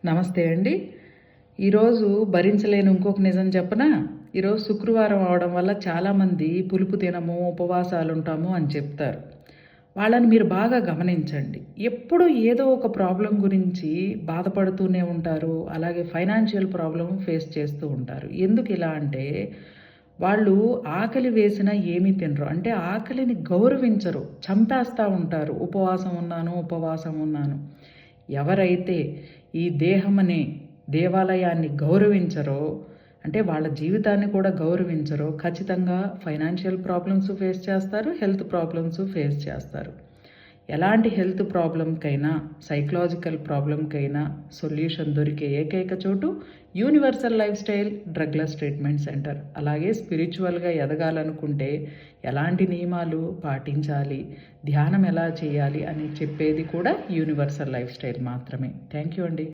నమస్తే అండి. ఈరోజు భరించలేని ఇంకొక నిజం చెప్పనా? ఈరోజు శుక్రవారం అవడం వల్ల చాలామంది పులుపు తినము, ఉపవాసాలు ఉంటాము అని చెప్తారు. వాళ్ళని మీరు బాగా గమనించండి. ఎప్పుడూ ఏదో ఒక ప్రాబ్లమ్ గురించి బాధపడుతూనే ఉంటారు. అలాగే ఫైనాన్షియల్ ప్రాబ్లమ్ ఫేస్ చేస్తూ ఉంటారు. ఎందుకు ఇలా అంటే వాళ్ళు ఆకలి వేసినా ఏమీ తినరు. అంటే ఆకలిని గౌరవించరు. చంపేస్తా ఉంటారు. ఉపవాసం ఉన్నాను, ఉపవాసం ఉన్నాను. ఎవరైతే ఈ దేహమనే దేవాలయాన్ని గౌరవించరో, అంటే వాళ్ళ జీవితాన్ని కూడా గౌరవించరో, ఖచ్చితంగా ఫైనాన్షియల్ ప్రాబ్లమ్స్ ఫేస్ చేస్తారు, హెల్త్ ప్రాబ్లమ్స్ ఫేస్ చేస్తారు. ఎలాంటి హెల్త్ ప్రాబ్లంకైనా, సైకలాజికల్ ప్రాబ్లంకైనా సొల్యూషన్ దొరికే ఏకైక చోటు universal life style drugless treatment centre. అలాగే స్పిరిచువల్గా ఎదగాలనుకుంటే ఎలాంటి నియమాలు పాటించాలి, ధ్యానం ఎలా చేయాలి అని చెప్పేది కూడా యూనివర్సల్ లైఫ్ స్టైల్ మాత్రమే. థ్యాంక్ యూ అండి.